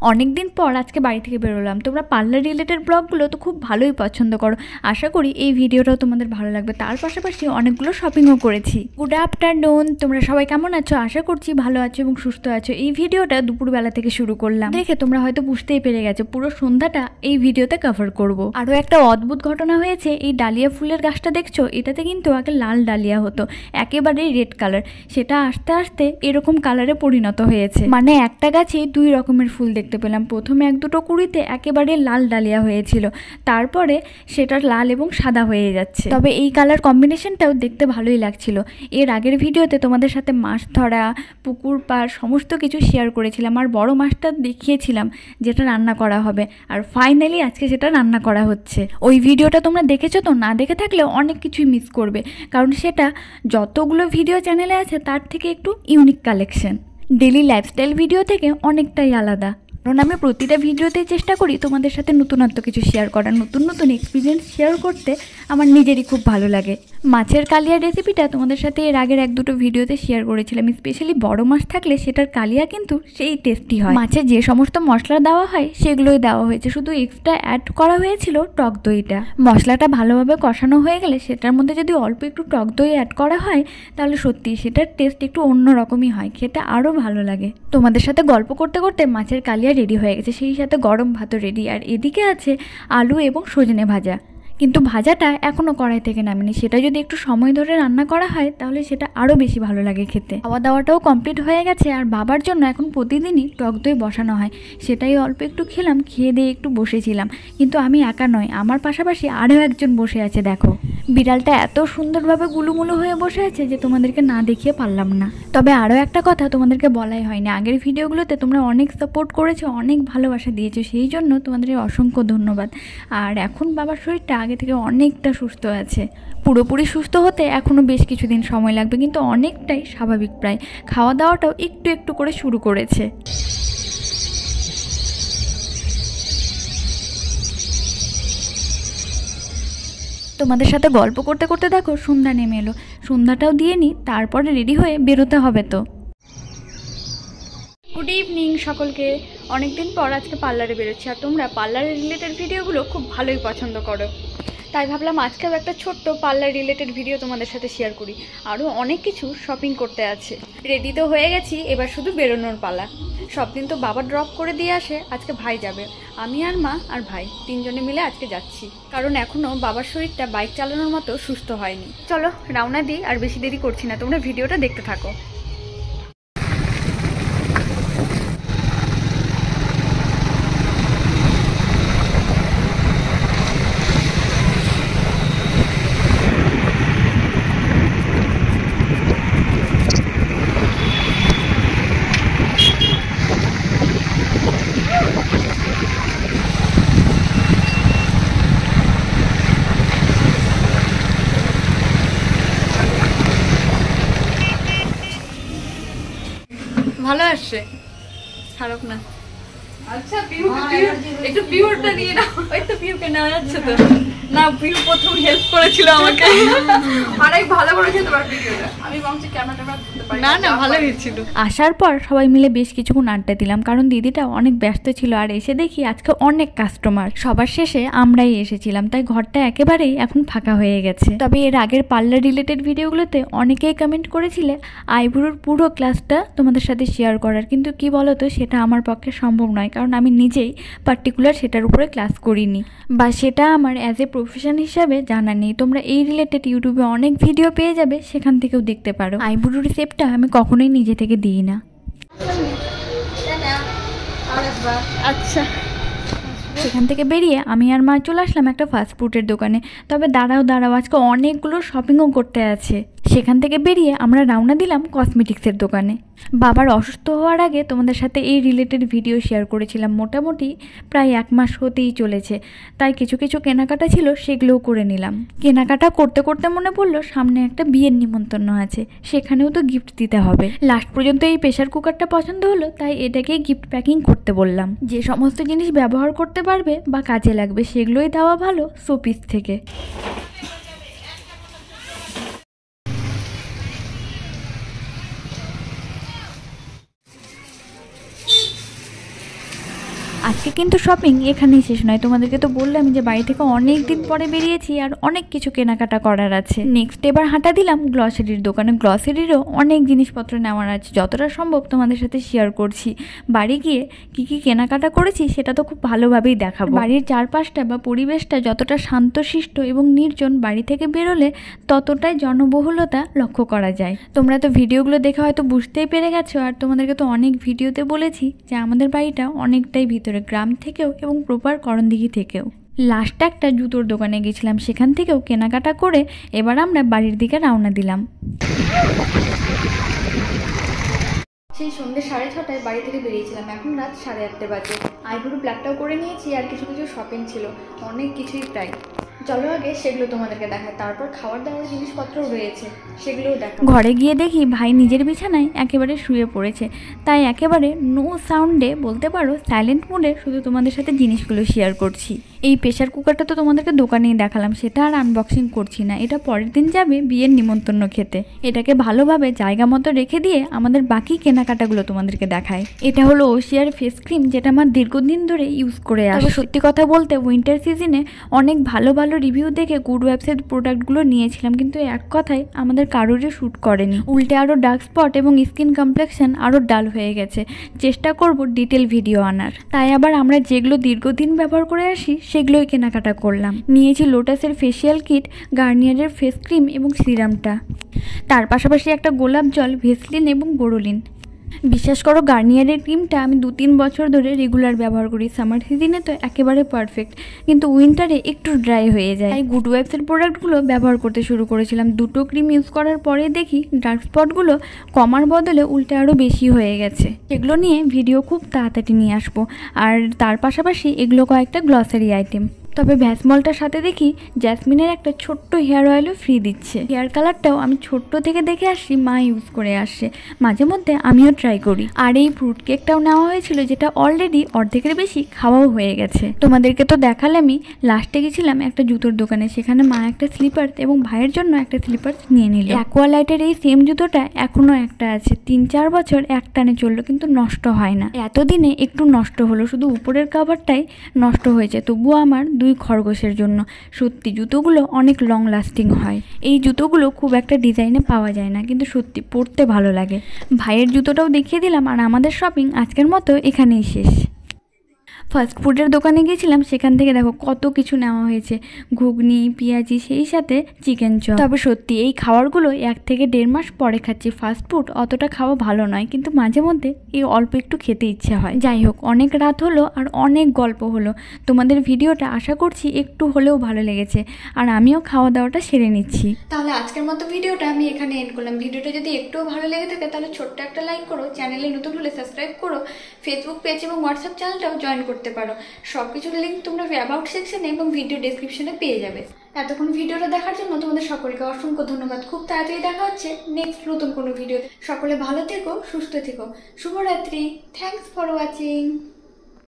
অনেক দিন পর আজকে বাড়ি থেকে বেরোলাম। তোমরা পার্লার রিলেটেড ব্লগগুলো তো খুব ভালোই পছন্দ করো, আশা করি এই ভিডিওটাও তোমাদের ভালো লাগবে। তার পাশাপাশি অনেকগুলো শপিংও করেছি। গুড আফটারনুন, তোমরা সবাই কেমন আছো? আশা করছি ভালো আছো এবং সুস্থ আছো। এই ভিডিওটা দুপুরবেলা থেকে শুরু করলাম, দেখে তোমরা হয়তো বুঝতেই পেরে গেছো পুরো সন্ধ্যাটা এই ভিডিওতে কভার করব। আরও একটা অদ্ভুত ঘটনা হয়েছে, এই ডালিয়া ফুলের গাছটা দেখছো, এটাতে কিন্তু আগে লাল ডালিয়া হতো, একেবারেই রেড কালার, সেটা আস্তে আস্তে এরকম কালারে পরিণত হয়েছে। মানে একটা গাছে দুই রকমের ফুল দেখতে পেলাম। প্রথমে এক দুটো কুড়িতে একেবারে লাল ডালিয়া হয়েছিল, তারপরে সেটা লাল এবং সাদা হয়ে যাচ্ছে। তবে এই কালার কম্বিনেশনটাও দেখতে ভালোই লাগছিল। এর আগের ভিডিওতে তোমাদের সাথে মাছ ধরা, পুকুর পাড় সমস্ত কিছু শেয়ার করেছিলাম, আর বড় মাছটা দেখিয়েছিলাম যেটা রান্না করা হবে, আর ফাইনালি আজকে সেটা রান্না করা হচ্ছে। ওই ভিডিওটা তোমরা দেখেছো তো? না দেখে থাকলে অনেক কিছুই মিস করবে, কারণ সেটা যতগুলো ভিডিও চ্যানেলে আছে তার থেকে একটু unique collection, daily lifestyle video থেকে অনেকটাই আলাদা। কারণ আমি প্রতিটা ভিডিওতেই চেষ্টা করি তোমাদের সাথে নতুনত্ব কিছু শেয়ার করার, নতুন নতুন এক্সপিরিয়েন্স শেয়ার করতে আমার নিজেরই খুব ভালো লাগে। মাছের কালিয়ার রেসিপিটা তোমাদের সাথে এর আগের এক দুটো ভিডিওতে শেয়ার করেছিলাম। স্পেশালি বড় মাছ থাকলে সেটার কালিয়া কিন্তু সেই টেস্টি হয়। মাছে যে সমস্ত মশলা দেওয়া হয় সেগুলোই দেওয়া হয়েছে, শুধু এক্সট্রা অ্যাড করা হয়েছিল টক দইটা। মশলাটা ভালোভাবে কষানো হয়ে গেলে সেটার মধ্যে যদি অল্প একটু টক দই অ্যাড করা হয় তাহলে সত্যি সেটার টেস্ট একটু অন্যরকমই হয়, খেতে আরও ভালো লাগে। তোমাদের সাথে গল্প করতে করতে মাছের কালিয়া রেডি হয়ে গেছে, সেই সাথে গরম ভাতও রেডি, আর এদিকে আছে আলু এবং সজনে ভাজা। কিন্তু ভাজাটা এখনও কড়াই থেকে নামেনি, সেটা যদি একটু সময় ধরে রান্না করা হয় তাহলে সেটা আরও বেশি ভালো লাগে খেতে। খাওয়া দাওয়াটাও কমপ্লিট হয়ে গেছে, আর বাবার জন্য এখন প্রতিদিনই টক দই বসানো হয়, সেটাই অল্প একটু খেলাম, খেয়ে দিয়ে একটু বসেছিলাম। কিন্তু আমি একা নয়, আমার পাশাপাশি আরও একজন বসে আছে। দেখো, বিড়ালটা এত সুন্দরভাবে গুলুমুলু হয়ে বসে আছে যে তোমাদেরকে না দেখিয়ে পারলাম না। তবে আরও একটা কথা তোমাদেরকে বলাই হয়নি, আগের ভিডিওগুলোতে তোমরা অনেক সাপোর্ট করেছো, অনেক ভালোবাসা দিয়েছো, সেই জন্য তোমাদের অসংখ্য ধন্যবাদ। আর এখন বাবার শরীরটা আগে থেকে অনেকটা সুস্থ আছে। পুরোপুরি সুস্থ হতে এখনও বেশ কিছুদিন সময় লাগবে, কিন্তু অনেকটাই স্বাভাবিক প্রায়। খাওয়া দাওয়াটাও একটু একটু করে শুরু করেছে। তোমাদের সাথে গল্প করতে করতে দেখো সন্ধ্যা নেমে এলো, সন্ধ্যাটাও দিয়ে নিই, তারপরে রেডি হয়ে বেরোতে হবে তো। গুড ইভিনিং সকলকে। অনেকদিন পর আজকে পার্লারে বেরোচ্ছি, আর তোমরা পার্লারের রিলেটেড ভিডিওগুলো খুব ভালোই পছন্দ করো, তাই ভাবলাম আজকেও একটা ছোট্ট পার্লার রিলেটেড ভিডিও তোমাদের সাথে শেয়ার করি। আরও অনেক কিছু শপিং করতে আছে। রেডি তো হয়ে গেছি, এবার শুধু বেরোনোর পালা। সব দিন তো বাবা ড্রপ করে দিয়ে আসে, আজকে ভাই যাবে। আমি আর মা আর ভাই তিনজনে মিলে আজকে যাচ্ছি, কারণ এখনও বাবার শরীরটা বাইক চালানোর মতো সুস্থ হয়নি। চলো রওনা দিই, আর বেশি দেরি করছি না, তোমরা ভিডিওটা দেখতে থাকো। ভালো আসছে, খারাপ না। আচ্ছা একটু পিওরটা নিয়ে নাও। ওই তো পিওরকে নেওয়া যাচ্ছে তো না, পিউ প্রথম হেল্প করেছিল আমাকে, অনেক ভালো করেছে তোমার ভিডিওটা। আমি ভাবছি ক্যামেরাটা ধরতে পারি না, না ভালো হয়েছিল। আসার পর সবাই মিলে বেশ কিছুক্ষণ আড্ডা দিলাম, কারণ দিদিটা অনেক ব্যস্ত ছিল, আর এসে দেখি আজকে অনেক কাস্টমার। সবার শেষে আমরাই এসেছিলাম, তাই ঘরটা একেবারেই এখন ফাঁকা হয়ে গেছে। তবে এর আগের পার্লার রিলেটেড ভিডিওগুলোতে অনেকেই কমেন্ট করেছিলে আইব্রোর পুরো ক্লাসটা তোমাদের সাথে শেয়ার করার, কিন্তু কি বলতো, সেটা আমার পক্ষে সম্ভব নয়, কারণ আমি নিজেই পার্টিকুলার সেটার উপরে ক্লাস করিনি, বা সেটা আমার অ্যাজ এ প্রফেশন হিসাবে জানা নেই। তোমরা এই রিলেটেড ইউটিউবে অনেক ভিডিও পেয়ে যাবে, সেখান থেকেও দেখতে পারো। আইব্রোর শেপটা আমি কখনোই নিজে থেকে দিই না। আচ্ছা, সেখান থেকে বেরিয়ে আমি আর মা চলে আসলাম একটা ফাস্টফুডের দোকানে। তবে দাঁড়াও, আজকে অনেকগুলো শপিংও করতে আছে। সেখান থেকে বেরিয়ে আমরা রওনা দিলাম কসমেটিক্সের দোকানে। বাবার অসুস্থ হওয়ার আগে তোমাদের সাথে এই রিলেটেড ভিডিও শেয়ার করেছিলাম, মোটামুটি প্রায় 1 মাস হতেই চলেছে, তাই কিছু কিছু কেনাকাটা ছিল সেগুলোও করে নিলাম। কেনাকাটা করতে করতে মনে পড়লো সামনে একটা বিয়ের নিমন্ত্রণ আছে, সেখানেও তো গিফট দিতে হবে। লাস্ট পর্যন্ত এই প্রেশার কুকারটা পছন্দ হলো, তাই এটাকেই গিফট প্যাকিং করতে বললাম। যে সমস্ত জিনিস ব্যবহার করতে পারবে বা কাজে লাগবে সেগুলোই দেওয়া ভালো শোপিস থেকে। আজকে কিন্তু শপিং এখানেই শেষ নয়, তোমাদেরকে তো বললাম যে বাড়ি থেকে অনেক দিন পরে বেরিয়েছি আর অনেক কিছু কেনাকাটা করার আছে। নেক্সট এবার হাঁটা দিলাম গ্লসারির দোকানে। গ্লসারিরও অনেক জিনিসপত্র নেওয়ার আছে, যতটা সম্ভব তোমাদের সাথে শেয়ার করছি। বাড়ি গিয়ে কি কি কেনাকাটা করেছি সেটা তো খুব ভালোভাবেই দেখাবো। বাড়ির চারপাশটা বা পরিবেশটা যতটা শান্তশিষ্ট এবং নির্জন, বাড়ি থেকে বেরোলে ততটাই জনবহুলতা লক্ষ্য করা যায়। তোমরা তো ভিডিওগুলো দেখে হয়তো বুঝতেই পেরে গেছো, আর তোমাদেরকে তো অনেক ভিডিওতে বলেছি যে আমাদের বাড়িটা অনেকটাই ভিতরে, গ্রাম থেকেও এবং প্রপার করণদিঘি থেকেও। লাস্ট একটা জুতোর দোকানে গেছিলাম, সেখান থেকেও কেনাকাটা করে এবার আমরা বাড়ির দিকে রওনা দিলাম। সেই সন্ধ্যে 6:30 বাড়ি থেকে বেরিয়েছিলাম, এখন রাত 8:30 বাজে। আইব্রো প্লাকটাও করে নিয়েছি আর কিছু কিছু শপিং ছিল, অনেক কিছুই প্রায়। চলো আগে সেগুলো তোমাদেরকে দেখায়, তারপর খাবার দাবার জিনিসপত্রও রয়েছে সেগুলোও দেখা। ঘরে গিয়ে দেখি ভাই নিজের বিছানায় একেবারে শুয়ে পড়েছে, তাই একেবারে নো সাউন্ডে বলতে পারো সাইলেন্ট মোডে শুধু তোমাদের সাথে জিনিসগুলো শেয়ার করছি। এই প্রেশার কুকারটা তো তোমাদেরকে দোকানেই দেখালাম, সেটা আর আনবক্সিং করছি না। এটা পরের দিন যাবে বিয়ের নিমন্ত্রণ খেতে। এটাকে ভালোভাবে জায়গা মতো রেখে দিয়ে আমাদের বাকি কেনাকাটাগুলো তোমাদেরকে দেখায়। এটা হলো ওশিয়ার ফেস ক্রিম, যেটা আমার দীর্ঘদিন ধরে ইউজ করে আসছি। সত্যি কথা বলতে উইন্টার সিজনে অনেক ভালো ভালো রিভিউ দেখে গুড ওয়েবসাইট প্রোডাক্টগুলো নিয়েছিলাম, কিন্তু এক কথায় আমাদের কারোরই শ্যুট করেনি। উল্টে আরও ডার্ক স্পট এবং স্কিন কমপ্লেক্সন আরও ডাল হয়ে গেছে। চেষ্টা করব ডিটেল ভিডিও আনার। তাই আবার আমরা যেগুলো দীর্ঘদিন ব্যবহার করে আসি সেগুলোই কেনাকাটা করলাম। নিয়েছি লোটাসের ফেসিয়াল কিট, গার্নিয়ারের ফেস ক্রিম এবং সিরামটা, তার পাশাপাশি একটা গোলাপ জল, ভেসলিন এবং বোরোলিন। বিশ্বাস করো গার্নিয়ারের ক্রিমটা আমি 2-3 বছর ধরে রেগুলার ব্যবহার করি। সামার সিজনে তো একেবারে পারফেক্ট, কিন্তু উইন্টারে একটু ড্রাই হয়ে যায়। তাই গুড ওয়েবসের প্রোডাক্টগুলো ব্যবহার করতে শুরু করেছিলাম। 2টো ক্রিম ইউজ করার পরে দেখি ডার্ক স্পটগুলো কমার বদলে উল্টে আরও বেশি হয়ে গেছে। এগুলো নিয়ে ভিডিও খুব তাড়াতাড়ি নিয়ে আসবো। আর তার পাশাপাশি এগুলো কয়েকটা গ্লসারি আইটেম। তবে ভ্যাসমলটার সাথে দেখি জ্যাসমিনের একটা ছোট্ট হেয়ার অয়েলও ফ্রি দিচ্ছে। হেয়ার কালারটাও আমি ছোট্ট থেকে দেখে আসছি, মা ইউজ করে আসছে, মাঝে মধ্যে আমিও ট্রাই করি। আর এই ফ্রুট কেকটাও নেওয়া হয়েছিল, যেটা অলরেডি অর্ধেকের বেশি খাওয়াও হয়ে গেছে। তোমাদেরকে তো দেখালামই। লাস্টে গেছিলাম একটা জুতোর দোকানে, সেখানে মা একটা স্লিপার্স এবং ভাইয়ের জন্য একটা স্লিপার্স নিয়ে নিল। অ্যাকোয়ালাইটের এই সেম জুতোটা এখনও একটা আছে, 3-4 বছর এক টানে চললো, কিন্তু নষ্ট হয় না। এতদিনে একটু নষ্ট হলো, শুধু উপরের কাভারটাই নষ্ট হয়েছে। তবুও আমার 2 খরগোশের জন্য। সত্যি জুতোগুলো অনেক লং লাস্টিং হয়। এই জুতোগুলো খুব একটা ডিজাইনে পাওয়া যায় না, কিন্তু সত্যি পরতে ভালো লাগে। ভাইয়ের জুতোটাও দেখিয়ে দিলাম, আর আমাদের শপিং আজকের মতো এখানেই শেষ। ফাস্ট ফুডের দোকানে গিয়েছিলাম, সেখান থেকে দেখো কত কিছু নেওয়া হয়েছে, ঘুগনি, পেঁয়াজি, সেই সাথে চিকেন চপ। তবে সত্যি এই খাবারগুলো 1 থেকে 1.5 মাস পরে খাচ্ছি। ফাস্ট ফুড অতটা খাওয়া ভালো নয়, কিন্তু মাঝে মধ্যে এই অল্প একটু খেতে ইচ্ছে হয়। যাই হোক, অনেক রাত হলো আর অনেক গল্প হলো। তোমাদের ভিডিওটা আশা করছি একটু হলেও ভালো লেগেছে, আর আমিও খাওয়া দাওয়াটা সেরে নিচ্ছি। তাহলে আজকের মতো ভিডিওটা আমি এখানে এন্ড করলাম। ভিডিওটা যদি একটুও ভালো লেগে থাকে তাহলে ছোট্ট একটা লাইক করো, চ্যানেলে নতুন হলে সাবস্ক্রাইব করো, ফেসবুক পেজ এবং হোয়াটসঅ্যাপ চ্যানেলটাও জয়েন করতে পারো। সবকিছুর লিঙ্ক তোমরা অ্যাবাউট সেকশনে এবং ভিডিও ডেসক্রিপশনে পেয়ে যাবে। এতক্ষণ ভিডিওটা দেখার জন্য তোমাদের সকলকে অসংখ্য ধন্যবাদ। খুব তাড়াতাড়ি দেখা হচ্ছে নেক্সট নতুন কোনো ভিডিও। সকলে ভালো থেকো, সুস্থ থেকো। শুভরাত্রি। Thanks for watching.